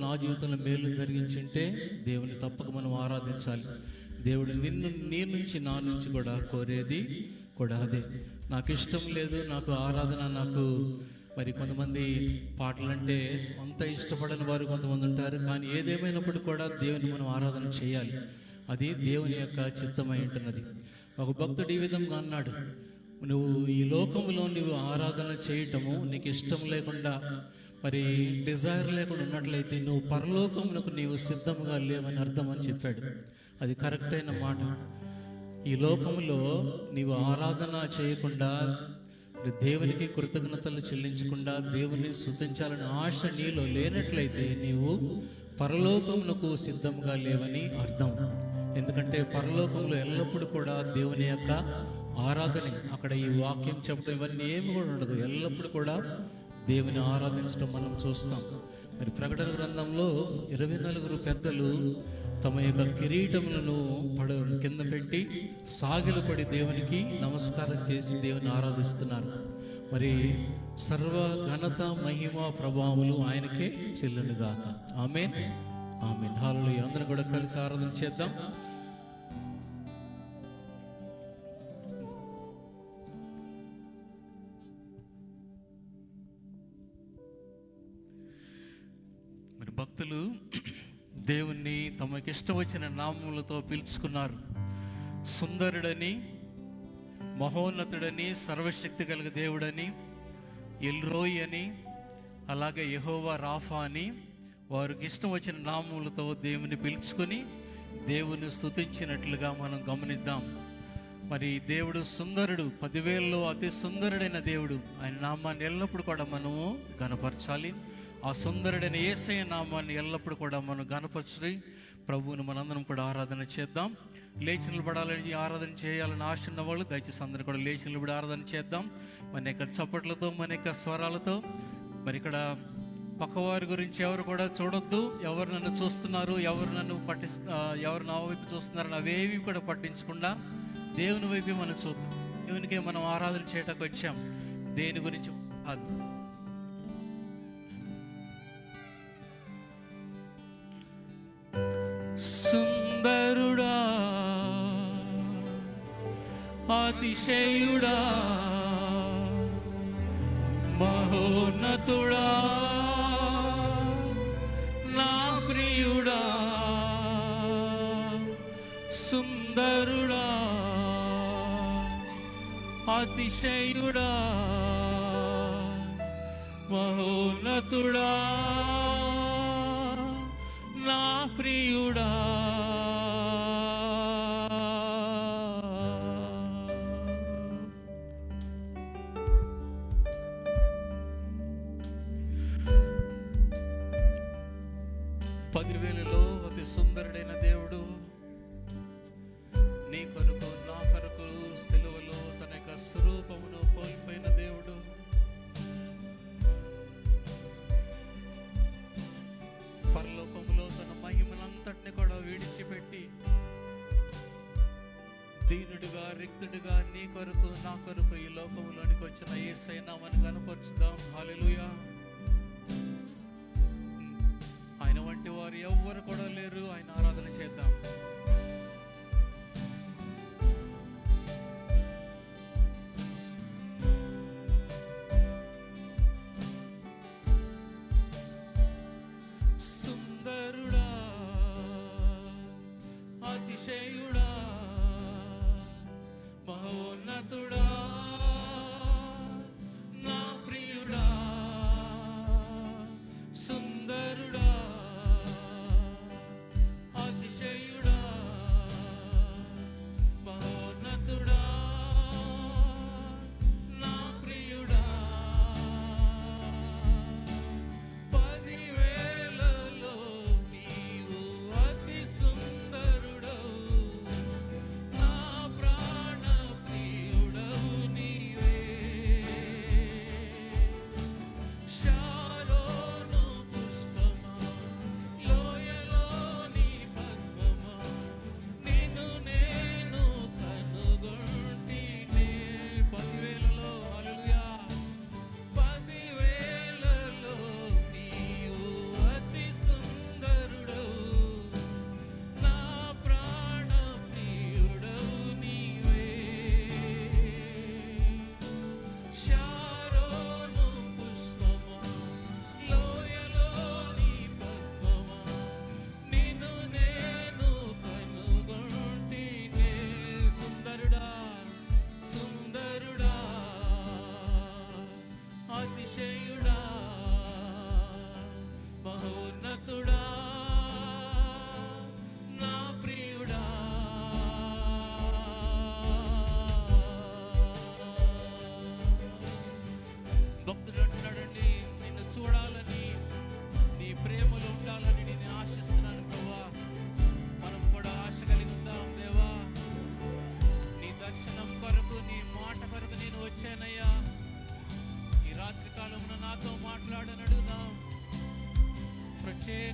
నా జీవితంలో మేలు జరిగించుంటే దేవుని తప్పక మనం ఆరాధించాలి. దేవుడు నీ నుంచి నా నుంచి కూడా కోరేది కూడా అదే. నాకు ఇష్టం లేదు, నాకు ఆరాధన, నాకు మరి కొంతమంది పాటలంటే అంత ఇష్టపడని వారు కొంతమంది ఉంటారు. కానీ ఏదేమైనప్పుడు కూడా దేవుని మనం ఆరాధన చేయాలి. అది దేవుని యొక్క చిత్తమై ఉంటున్నది. ఒక భక్తుడు ఈ విధంగా అన్నాడు, నువ్వు ఈ లోకంలో నువ్వు ఆరాధన చేయటము నీకు ఇష్టం లేకుండా, మరి డిజైర్ లేకుండా ఉన్నట్లయితే నువ్వు పరలోకమునకు నీవు సిద్ధంగా లేవని అర్థం అని చెప్పాడు. అది కరెక్ట్ అయిన మాట. ఈ లోకంలో నీవు ఆరాధన చేయకుండా, దేవునికి కృతజ్ఞతలు చెల్లించకుండా, దేవుని స్తుతించాలని ఆశ నీలో లేనట్లయితే నీవు పరలోకమునకు సిద్ధంగా లేవని అర్థం. ఎందుకంటే పరలోకంలో ఎల్లప్పుడూ కూడా దేవుని యొక్క ఆరాధనే. అక్కడ ఈ వాక్యం చెప్పడం ఇవన్నీ ఏమి కూడా ఉండదు. ఎల్లప్పుడూ కూడా దేవుని ఆరాధించడం మనం చూస్తాం. మరి ప్రకటన గ్రంథంలో 24 పెద్దలు తమ యొక్క కిరీటములను కింద పెట్టి సాగిలపడి దేవునికి నమస్కారం చేసి దేవుని ఆరాధిస్తున్నారు. మరి సర్వ ఘనత మహిమ ప్రభావములు ఆయనకే చెల్లునుగాక. ఆమేన్, ఆమేన్, హల్లెలూయా. అందరం కూడా కలిసి ఆరాధన చేద్దాం. మరి భక్తులు దేవుణ్ణి తమకి ఇష్టం వచ్చిన నామములతో పిలుచుకున్నారు. సుందరుడని, మహోన్నతుడని, సర్వశక్తి కలిగ దేవుడని, ఎల్రోయ్ అని, అలాగే యెహోవా రాఫా అని వారికి ఇష్టం వచ్చిన నామములతో దేవుని పిలుచుకొని దేవుని స్తుతించినట్లుగా మనం గమనిద్దాం. మరి దేవుడు సుందరుడు, 10,000లో అతి సుందరుడైన దేవుడు. ఆయన నామాన్ని ఎల్లప్పుడూ కూడా మనము ఘనపరచాలి. ఆ సుందరుడైన యేసయ్య నామాన్ని ఎల్లప్పుడూ కూడా మనం ఘనపరచి ప్రభువుని మనందరం కూడా ఆరాధన చేద్దాం. లేచి నిలబడాలని, ఆరాధన చేయాలని ఆశ ఉన్న వాళ్ళు దయచేసి అందరూ కూడా లేచి నిలబడి ఆరాధన చేద్దాం. మన యొక్క చప్పట్లతో, మన యొక్క స్వరాలతో. మరి ఇక్కడ పక్కవారి గురించి ఎవరు కూడా చూడొద్దు. ఎవరు నన్ను చూస్తున్నారు, ఎవరు నన్ను ఎవరు నా వైపు చూస్తున్నారు అవేవి కూడా పట్టించకుండా దేవుని వైపు మనం చూద్దాం. దేవునికే మనం ఆరాధన చేయటానికి వచ్చాం, దేని గురించి కాదు. సుందరుడా, అతిశయుడా, మహోన్నతుడా, నా ప్రియుడా, సుందరుడా, అతిశయుడా, మహోన్నతుడా, నా ప్రియుడా. పదివేలలో అతి సుందరుడైన దేవుడు నీ కొరకు, నా కొరకు సిలువలో తన యొక్క స్వరూపమును కోల్పోయిన దేవుడు. పరలోకములో తన మహిమనంతటిని కూడా విడిచిపెట్టి దీనుడిగా, రిక్తుడిగా నీ కొరకు, నా కొరకు ఈ లోకములోనికి వచ్చిన యేసయ్య నామమును కనపరుచుదాం. హల్లెలూయా. ఆయన వంటి వారు ఎవ్వరు కూడా లేరు. ఆయన ఆరాధన చేద్దాం. సుందరుడా, అతిశయుడా, మహోన్నతుడా, నా ప్రియుడా, సుందరుడా, అతిశయుడా, మహోన్నతుడా, నా ప్రియుడా. 10,000లో నీవు అతి సుందరుడవు, నా ప్రాణ ప్రియుడవు నీవే. శారోను పుష్పమా,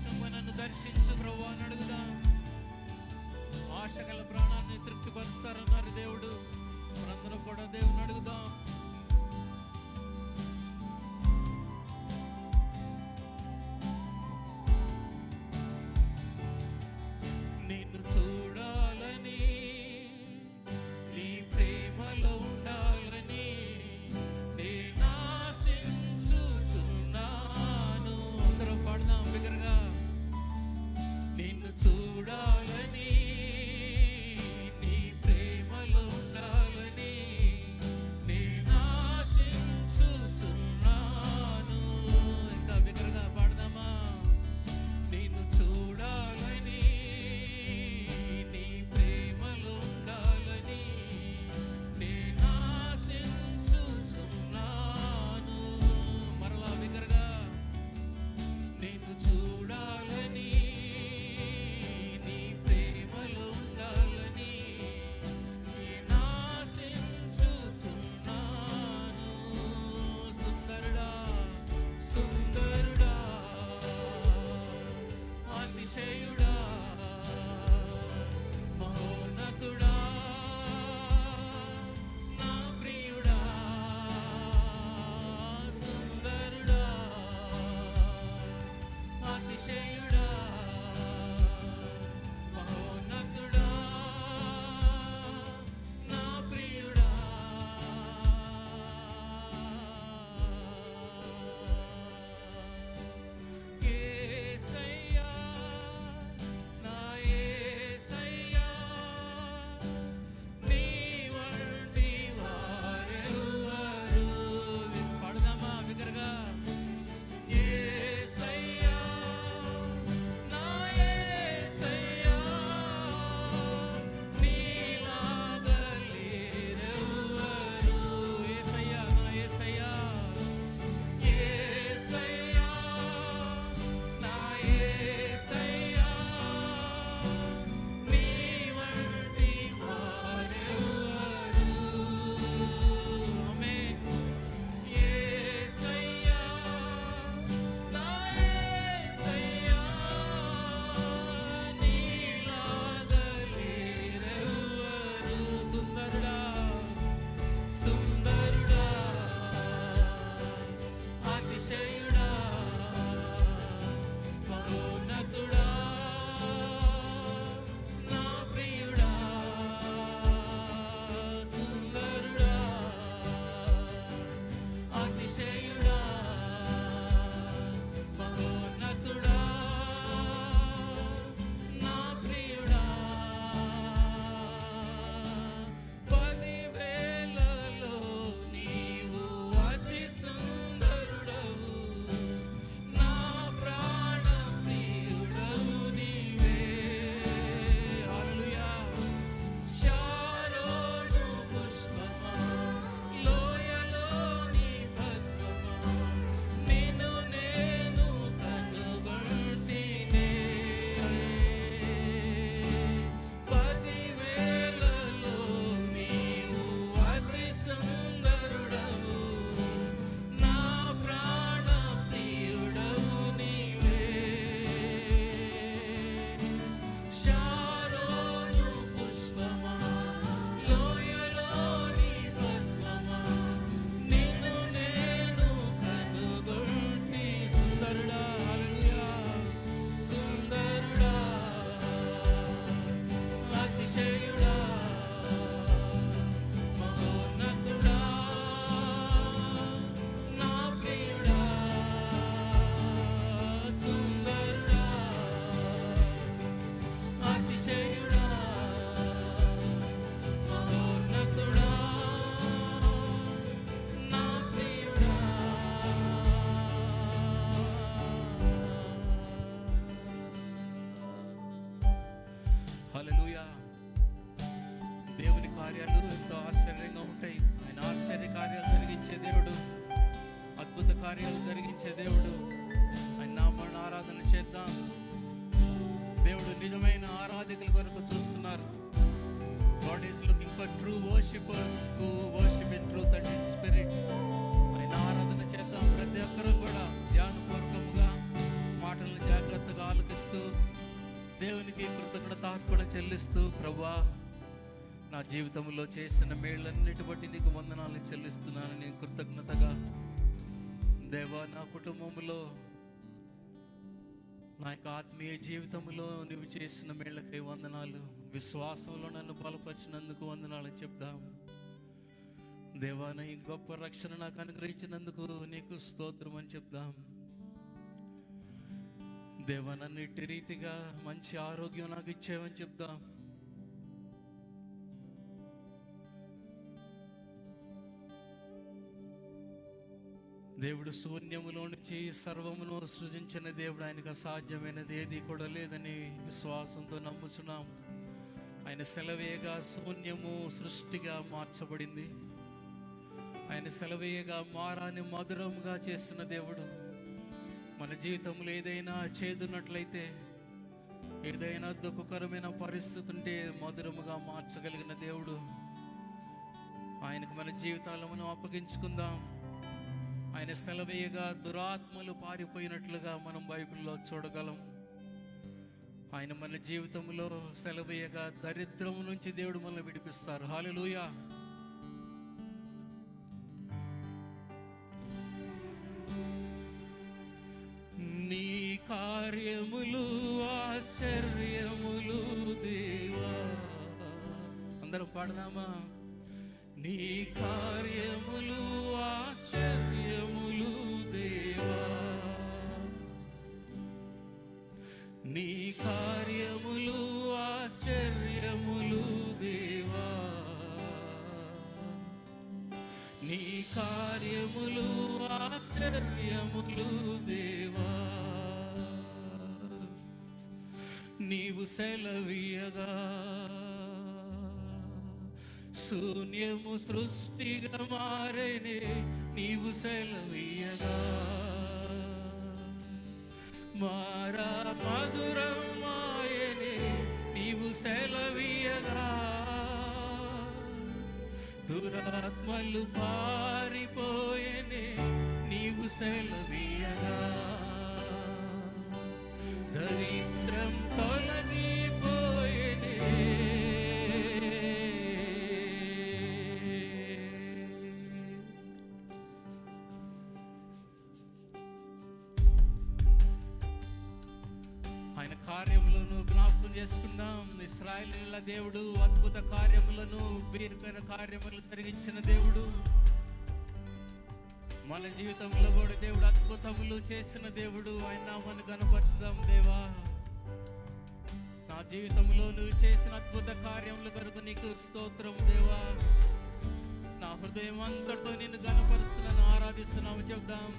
దినముగా నన్ను దర్శించు ప్రభువా అని అడుగుదాం. ఆశగల ప్రాణాన్ని తృప్తిపరుస్తారన్నారు దేవుడు. మనందరం కూడా దేవుని అడుగుదాం. నిన్ను చూడాలని, నీ ప్రేమలో ఉండాలని నేను ఆశించుచున్నాను. అందరం పాడదాం బిగ్గరగా. నిన్ను చూడాలని, నీ ప్రేమలో ఉండాలని నేను ఆశించుచున్నాను. ఇంకా బిగ్గరగా పాడదామా. నిన్ను చూడాలని, నీ ప్రేమలో ఉండాలని నేను ఆశించుచున్నాను. మరలా బిగ్గరగా. నిన్ను చూడాలని, నీ ప్రేమలో ఉండాలని నేను ఆశించుచున్నాను. సుందరుడా, సుందరుడా, అతిశయుడా, మహోన్నతుడా, నా ప్రియుడా. సుందరుడా, అతిశయుడా, మహోన్నతుడా, నా ప్రియుడా. యేసయ్యా, నా యేసయ్యా, నీ వంటి వారెవ్వరు. పాడదామా బిగ్గరగా. యేసయ్యా, నా యేసయ్యా, నీలాగా లేరెవ్వరు. యేసయ్యా, నా యేసయ్యా, యేసయ్యా, నా యేసయ్యా, నీ వంటి వారెవ్వరు. ఆమేన్. యేసయ్యా, నా యేసయ్యా, నీలాగా లేరెవ్వరు. సుందరుడా, సుందరుడా, అతిశయుడా, మహోన్నతుడా, నా ప్రియుడా. సుందరుడా, అతిశయుడా, మహోన్నతుడా, నా ప్రియుడా. 10,000లలో నీవు అతి సుందరుడవు, నా ప్రాణ ప్రియుడవు నీవే. హల్లెలూయా. శారోను పుష్పమా, లోయలోని పద్మమా, నిన్ను నేను కనుగొంటినే. 10,000లలో నీవు అతి సుందరుడవు, నా ప్రాణ ప్రియుడవు నీవే. శారోను పుష్పమా, లోయలోని పద్మమా, నిన్ను నేను కనుగొంటి. సుందరుడా, హల్లెలూయా. సుందరుడా, అతిశయుడా, మహోన్నతుడా, నా ప్రియుడా. సుందరుడా, అతిశయుడా, మహోన్నతుడా, నా ప్రియుడా. హల్లెలూయా. దేవుని కార్యాలు ఎంతో ఆశ్చర్యంగా ఉంటాయి. ఆయన ఆశ్చర్య కార్యాలు జరిగించే దేవుడు, అద్భుత కార్యాలు జరిగించే దేవుడు. ఆయన నామాన్ని ఆరాధన చేద్దాం. దేవుడు నిజమైన ఆరాధకుల కొరకు చూస్తున్నారు. God is looking for true worshippers who worship in truth and in spirit. ఆయన ఆరాధన చేద్దాం. ప్రతి ఒక్కరూ కూడా ధ్యానపూర్వకంగా మాట మాటలను జాగ్రత్తగా ఆలకిస్తూ దేవునికి కృతజ్ఞతార్పణ చెల్లిస్తూ, ప్రభువా నా జీవితంలో చేసిన మేళ్ళన్నిటి బట్టి నీకు వందనాలు చెల్లిస్తున్నానని కృతజ్ఞతగా, దేవా నా కుటుంబంలో నా యొక్క ఆత్మీయ జీవితంలో నువ్వు చేసిన మేళ్ళకై వందనాలు, విశ్వాసంలో నన్ను బలపరిచినందుకు వందనాలు చెప్దాం. దేవా నీ గొప్ప రక్షణ నాకు అనుగ్రహించినందుకు నీకు స్తోత్రం అని చెప్దాం. దేవా నన్ను ఇట్టి రీతిగా మంచి ఆరోగ్యం నాకు ఇచ్చేవని చెప్దాం. దేవుడు శూన్యములో నుంచి సర్వమును సృజించిన దేవుడు, ఆయనకు అసాధ్యమైనది ఏది కూడా లేదని విశ్వాసంతో నమ్ముచున్నాం. ఆయన సెలవేయగా శూన్యము సృష్టిగా మార్చబడింది. ఆయన సెలవేయగా మారాన్ని మధురంగా చేసిన దేవుడు. మన జీవితంలో ఏదైనా చేదున్నట్లయితే, ఏదైనా దుఃఖకరమైన పరిస్థితి ఉంటే మధురముగా మార్చగలిగిన దేవుడు. ఆయనకు మన జీవితాలను మనం అప్పగించుకుందాం. ఆయన సెలవేయగా దురాత్మలు పారిపోయినట్లుగా మనం బైబిల్లో చూడగలం. ఆయన మన జీవితంలో సెలవేయగా దరిద్రం నుంచి దేవుడు మనల్ని విడిపిస్తారు. హల్లెలూయా. నీ కార్యములు ఆశ్చర్యములు దేవా. అందరం పాడదామా? నీ కార్యములు ఆశ్చర్యములు దేవా, నీ కార్యములు ఆశ్చర్యములు దేవా, నీ కార్యములు ఆశ్చర్యములు దేవా. నీవు సెలవీయగా శూన్యము సృష్టిగా మారేనే, నీవు సెలవీయగా మారా మధురం మాయనే, నీవు సెలవీయగా దురాత్మలు పారిపోయేనే, నీవు సెలవీయగా దరిద్రం తొలగిపోయేనే. ఆయన కార్యములను జ్ఞాపకం చేసుకుందాం. ఇశ్రాయేలీయుల దేవుడు అద్భుత కార్యములను, భీకర కార్యములు జరిగించిన దేవుడు. మన జీవితంలో కూడా దేవుడు అద్భుతములు చేసిన దేవుడు. ఆయన నామాన్ని కనపరుచుదాం. దేవా నా జీవితంలో నువ్వు చేసిన అద్భుత కార్యముల కొరకు నీకు స్తోత్రం దేవా. నా హృదయం అంతటితో నిన్ను కనపరుస్తున్నాను, ఆరాధిస్తున్నాము చెప్దాం.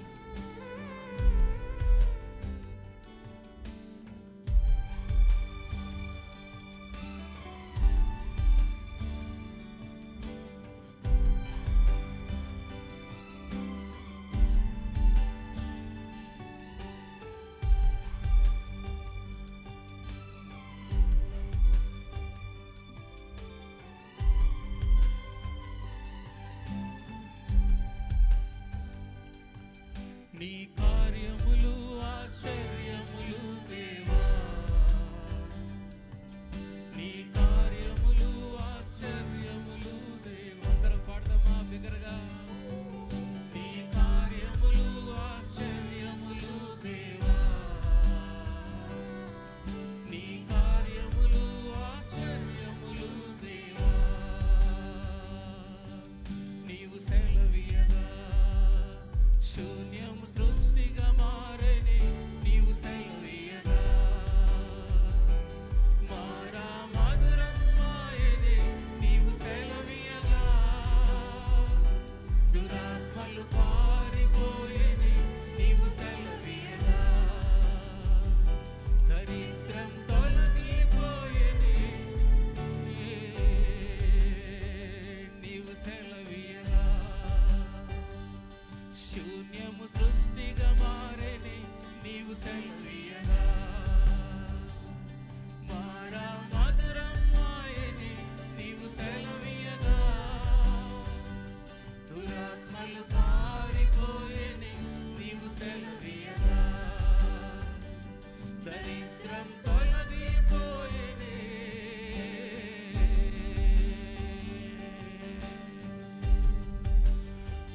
దరిద్రం తొలగిపోయేనే.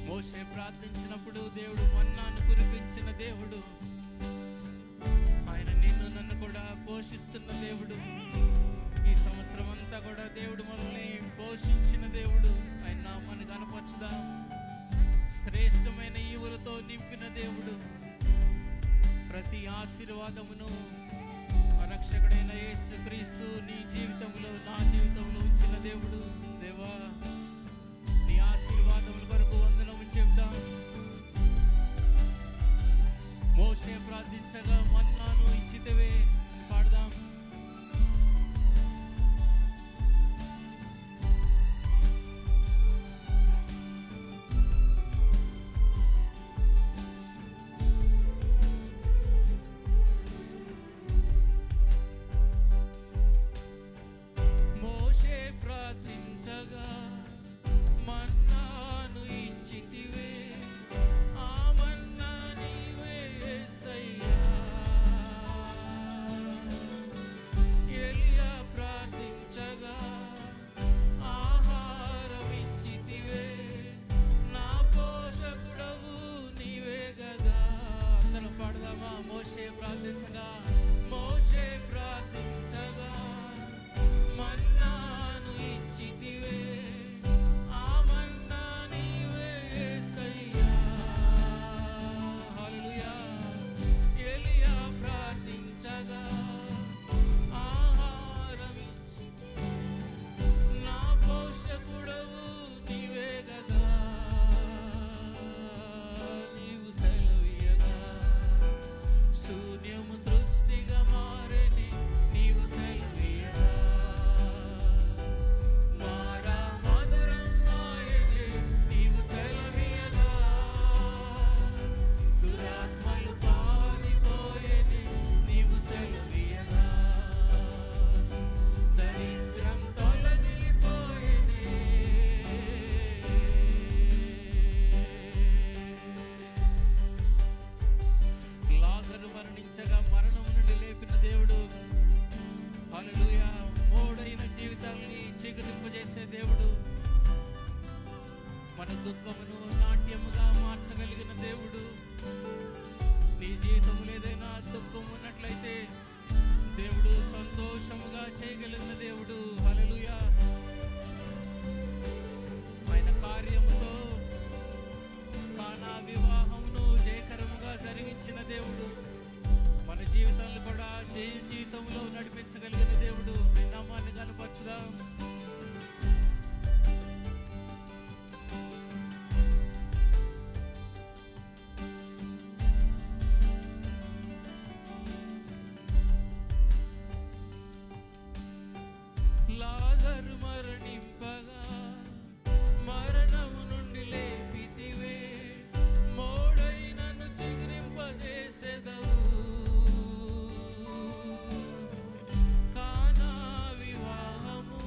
మోషే ప్రార్థించినప్పుడు దేవుడు మన్నాను కురిపించిన దేవుడు, ఆయన నిన్ను నన్ను కూడా పోషిస్తున్న దేవుడు. ఈ సంవత్సరం అంతా కూడా దేవుడు మనల్ని పోషించిన దేవుడు. ఆయన నామాన్ని కనపరచుదాం. శ్రేష్టమైన ఈవులతో నింపిన దేవుడు. ప్రతి ఆశీర్వాదమును రక్షకుడైన యేసుక్రీస్తు నీ జీవితంలో, నా జీవితంలో ఉంచిన దేవుడు. దేవా, నీ ఆశీర్వాదముల కొరకు వందనము చెప్దాం. మోషే ప్రార్థించగా మన్నాను ఇచ్చితివే పాడదాం. మోషే ప్రార్థించగా మన్నాను ఇచ్చితివే, ఆ మన్నా నీవే యేసయ్యా. ఎలియా ప్రార్థించగా ఆహారం ఇచ్చితివే, నా పోషకుడవు నీవే గదా. అందరం పాడదామా? మోషే ప్రార్థించగా, మోషే ప్రార్థించగా మన్నాను ఇచ్చితివే, ఆ మన్నా నీవే యేసయ్యా. హల్లెలూయా. ఎలియా ప్రార్థించగా ఆహారం ఇచ్చితివే, నా పోషకుడవు నీవే గదా. నీవు సెలవియగా శూన్యము సృష్టిగా మారెని, నీవు సెలవియగా మారా మధురం మాయనే, నీవు సెలవియగా దురాత్మలు పారిపోయేని, నీవు సెలవియగా దరిద్రం తొలగిపోయేని. లాజరు మరణించగా మరణం నుండి లేపిన దేవుడు. హల్లెలూయా. మోడైన జీవితాన్ని చిగురింపజేసే దేవుడు. మన దుఃఖమును నాట్యముగా మార్చగలిగిన దేవుడు. నీ జీవితంలో ఏదైనా దుఃఖం ఉన్నట్లయితే దేవుడు సంతోషముగా చేయగలిగిన దేవుడు. హల్లెలూయా. ఆయన కార్యముతో కానా వివాహమును జయకరముగా జరిగించిన దేవుడు. మన జీవితాలను కూడా జీవితంలో నడిపించగలిగిన దేవుడు. ఆయన నామాన్ని కనపరచుదాం. లాజరు మరణింపగా మరణము నుండి లేపితివే, మోడైనను చిగురింపజేసెదవు. కానా వివాహము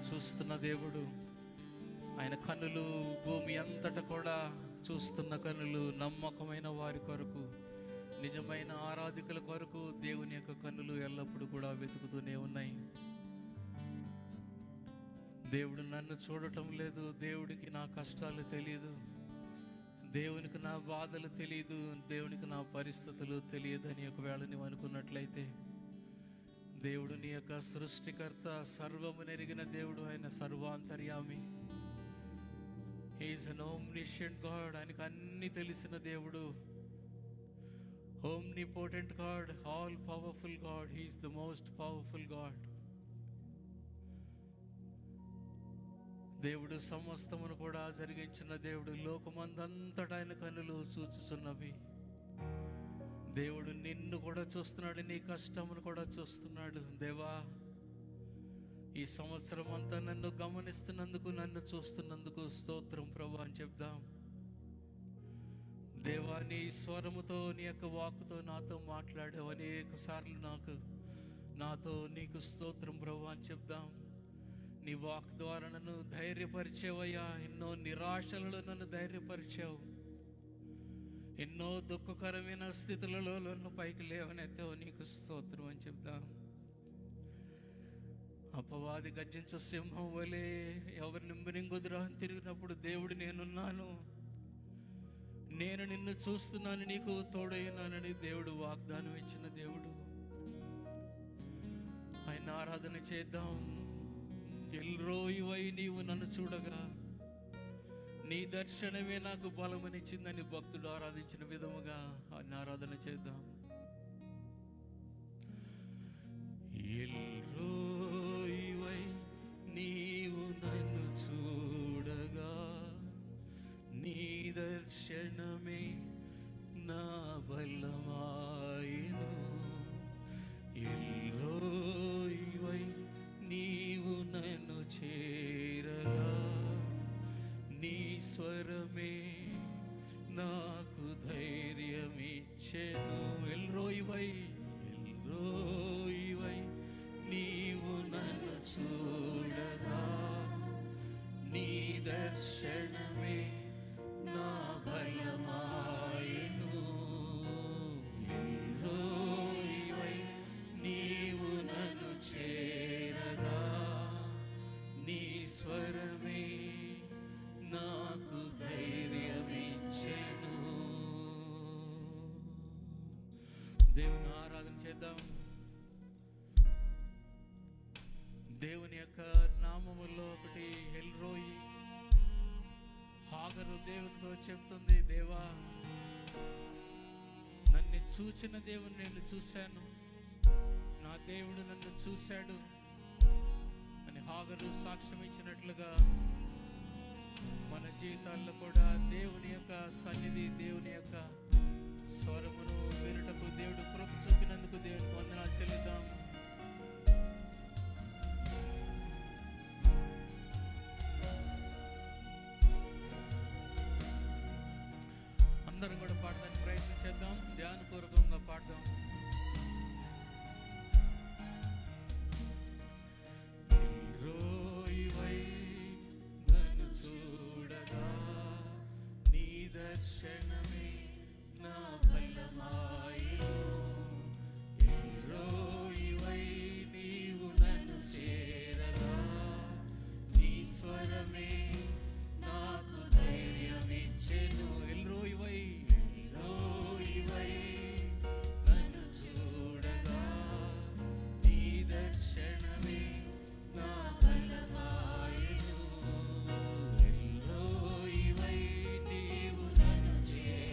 చూస్తున్న దేవుడు. ఆయన కన్నులు భూమి అంతటా కూడా చూస్తున్న కన్నులు, నమ్మకమైన వారి కొరకు, నిజమైన ఆరాధికుల కొరకు దేవుని యొక్క కన్నులు ఎల్లప్పుడూ కూడా వెతుకుతూనే ఉన్నాయి. దేవుడు నన్ను చూడటం లేదు, దేవుడికి నా కష్టాలు తెలియదు, దేవునికి నా బాధలు తెలియదు, దేవునికి నా పరిస్థితులు తెలియదు అని ఒకవేళ నీవు అనుకున్నట్లయితే, దేవుడు నీ యొక్క సృష్టికర్త, సర్వము నెరిగిన దేవుడు, ఆయన సర్వాంతర్యామి. He is an omniscient God. ఆయనకు అన్ని తెలిసిన దేవుడు. Omnipotent God, all powerful God. He is the most powerful God. దేవుడు సమస్తమును కూడా జరిగించిన దేవుడు. లోకమందంతటా ఆయన కన్నులు చూచుచున్నవి. దేవుడు నిన్ను కూడా చూస్తున్నాడు, నీ కష్టమును కూడా చూస్తున్నాడు. దేవా, ఈ సంవత్సరం అంతా నన్ను గమనిస్తున్నందుకు, నన్ను చూస్తున్నందుకు స్తోత్రం ప్రభు అని చెప్దాం. దేవా, నీ స్వరముతో, నీ యొక్క వాక్కుతో నాతో మాట్లాడావు అనేక సార్లు. నాతో నీకు స్తోత్రం ప్రభు అని చెప్దాం. నీ వాక్ ద్వారా నన్ను ధైర్యపరిచావయ్యా. ఎన్నో నిరాశలలో నన్ను ధైర్యపరిచావు. ఎన్నో దుఃఖకరమైన స్థితులలో నన్ను పైకి లేవనెత్తావు. నీకు స్తోత్రం అని చెప్దాం. అపవాది గర్జించే సింహం వలె ఎవరిని మింగుదురా అని తిరిగినప్పుడు, దేవుడు నేనున్నాను, నేను నిన్ను చూస్తున్నాను, నీకు తోడైనానని దేవుడు వాగ్దానం ఇచ్చిన దేవుడు. ఆయన ఆరాధన చేద్దాం. ఎల్రోయివై నీవు నన్ను చూడగా నీ దర్శనమే నాకు బలమనిచ్చిందని భక్తుడు ఆరాధించిన విధముగా ఆయన ఆరాధన చేద్దాం. ఎల్రోయివై నీవు నన్ను చూడగా నీ దర్శనమే నా బలమాయెను. ఎల్రోయివై నీవు నన్ను చేరగా నీ స్వరమే నాకు ధైర్యమిచ్చెను. ఎల్రోయివై నీవు నన్ను చూడగా నీ దర్శనమే నా బలమాయెను. ఎల్రోయివై నీవు నన్ను చేరగా నీ స్వరమే నాకు ధైర్యమిచ్చెను. దేవుని ఆరాధన చేద్దాం. దేవుని యొక్క నామములో ఒకటి ఎల్రోయి. హాగరు దేవునితో చెప్తుంది, దేవా, నన్ను చూచిన దేవుని నేను చూశాను, నా దేవుడు నన్ను చూశాడు అని హాగరు సాక్ష్యం ఇచ్చినట్లుగా మన జీవితాల్లో కూడా దేవుని యొక్క సన్నిధి, దేవుని యొక్క స్వరమును వినుటకు దేవుడు కృప చూపినందుకు దేవునికి వందనాలు చెల్లిద్దాం. అందరం కూడా పాడడానికి ప్రయత్నం చేద్దాం, ధ్యానపూర్వకంగా పాడదాం. ఎల్రోయివై నన్ను చూడగా నీ దర్శనమే నా బలమాయెను. ఎల్రోయివై నీవు నన్ను చేరగా నీ స్వరమే నాకు ధైర్యమిచ్చెను. ఎల్రోయివై నన్ను చూడగా నీ దర్శనమే నా బలమాయెను. ఎల్రోయివై నీవు నన్ను చేరగా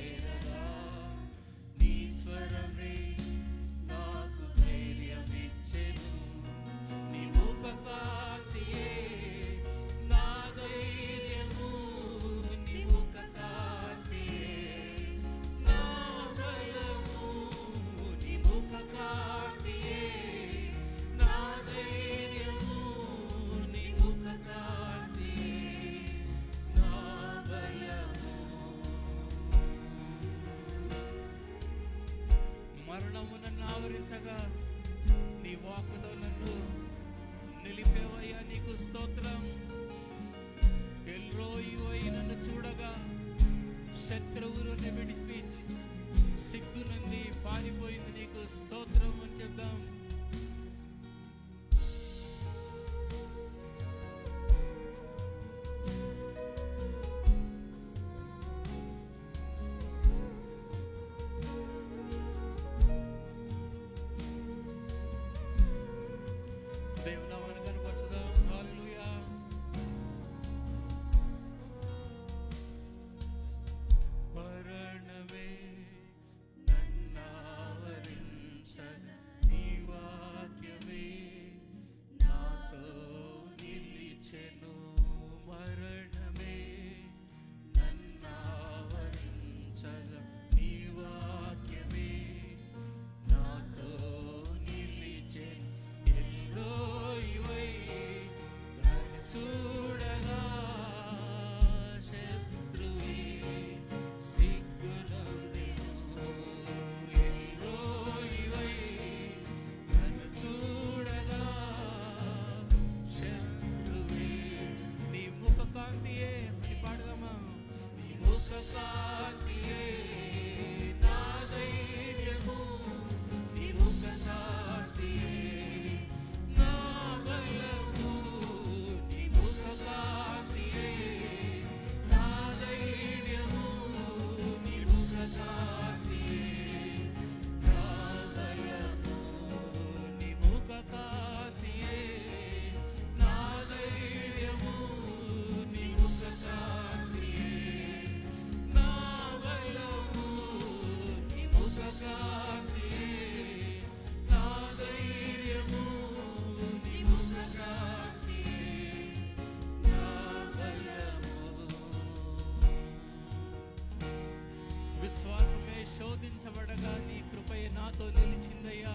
వెంబడించబడగా నీ కృపయే నాతో నిలిచిందయ్యా.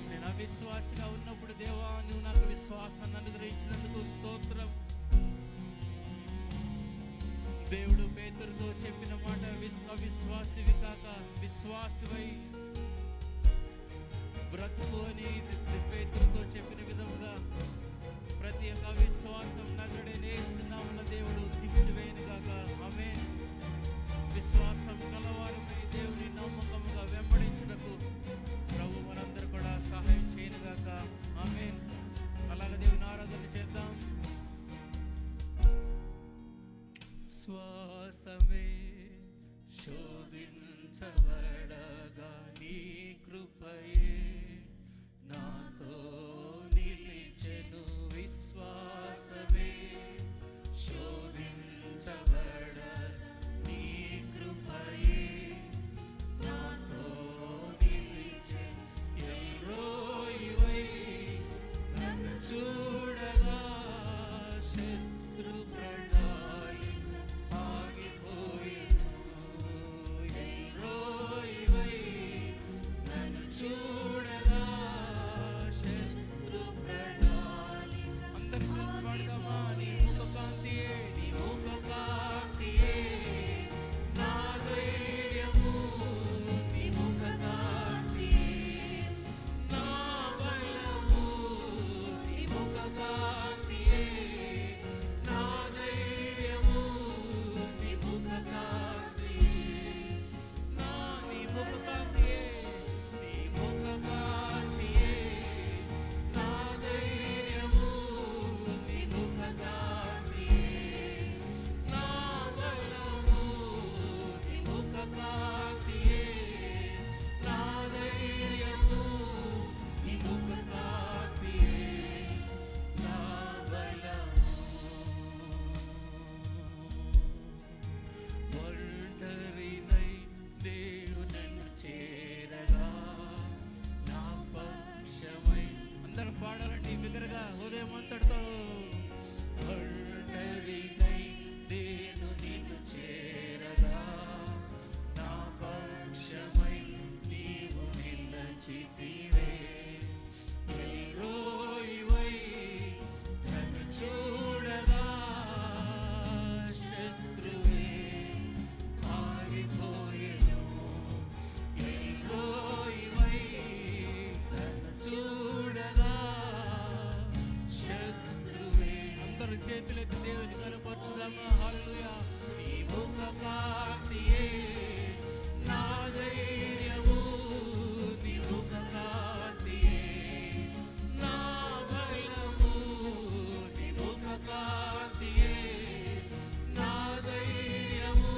నేను అవిశ్వాసిగా ఉన్నప్పుడు దేవా నువ్వు నాకు విశ్వాసాన్ని అనుగ్రహించినందుకు స్తోత్రం. దేవుడు పేతురుతో చెప్పిన మాట, అవిశ్వాసివి కాక విశ్వాసివై బ్రతుకు అని పేతురుతో చెప్పిన విధంగా ప్రతి ఒక్క విశ్వాసం నజరేయుడైన యేసు నామమున దేవుడు తీసివేయను గాక. ఆమేన్. విశ్వాసం కలవారమై దేవుని నమ్మకముగా వెంబడించుటకు ప్రభు మనందరూ కూడా సహాయం చేయను గాక. ఆమేన్. అలాగే దేవుని ఆరాధన చేద్దాం. శ్వాసమే శోధించబడగా నీ కృపయే నాతో నిలిచెను. విశ్వాసమే శోధించబడగా నీ కృపయే నాతో నిలిచెను. ఎల్రోయివై నన్ను చూడగా శత్రు ప్రణాళిక ఆగిపోయెను. ఎల్రోయివై నన్ను చూడగా శత్రు ప్రణాళిక. అందరూ కలిసి పాడదామా? నీ ముఖ కాంతియే, నీ ముఖ కాంతియే నా ధైర్యము, నీ ముఖ కాంతియే నా బలము, నీ ముఖ కాంతియే నా ధైర్యము, నీ ముఖ కాంతియే నా నీ ముఖ కాంతియే, నీ ముఖ కాంతియే నా ధైర్యము, నీ ముఖ కాంతియే నా బలము, నీ ముఖ కాంతియే నా ధైర్యము, నీ ముఖ కాంతియే నా బలము. ఒంటరినై దేవునన్ను చేరగా నా పక్షమై. అందరం పాడాలండి బిగ్గరగా ఉదయం అంతటితో. ఒంటరినై నేను నిన్ను చేరగా నా పక్షమై నీవు నిలచితివే. ఎల్రోయివై నన్ను చూడగా శత్రువే ఆగిపోయెను. ఎల్రోయివై నన్ను చూడగా శత్రువే. అందరూ చేతులెత్తి దేవుని కనపరచుదామా? హల్లెలూయా. నీ ముఖ కాంతియే నా ధైర్యము, నీ ముఖ కాంతియే నా బలము, నీ ముఖ కాంతియే నా ధైర్యము,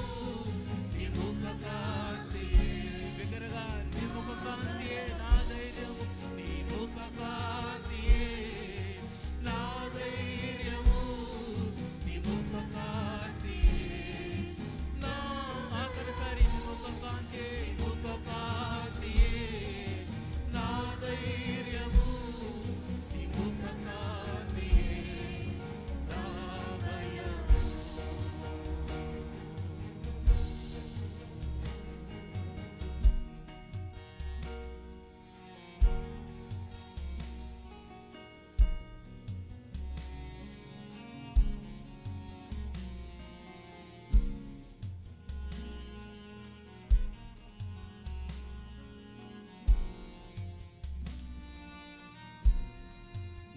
నీ ముఖ కాంతియే. బిగ్గరగా నీ ముఖ కాంతియే నా ధైర్యము, నీ ముఖ కాంతియే నా ధైర్యము, నీ ముఖ కాంతియే నా ఆఖరిసారి నీ ముఖ కాంతియే, ముఖ కాంతియే నా ధైర్యము, నీ ముఖ కాంతియే నా భయము.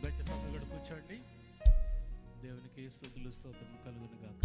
దయచేసి అందరూ కూడా కూర్చోండి. దేవునికి స్తుతులు స్తోత్రం కలుగును గాక.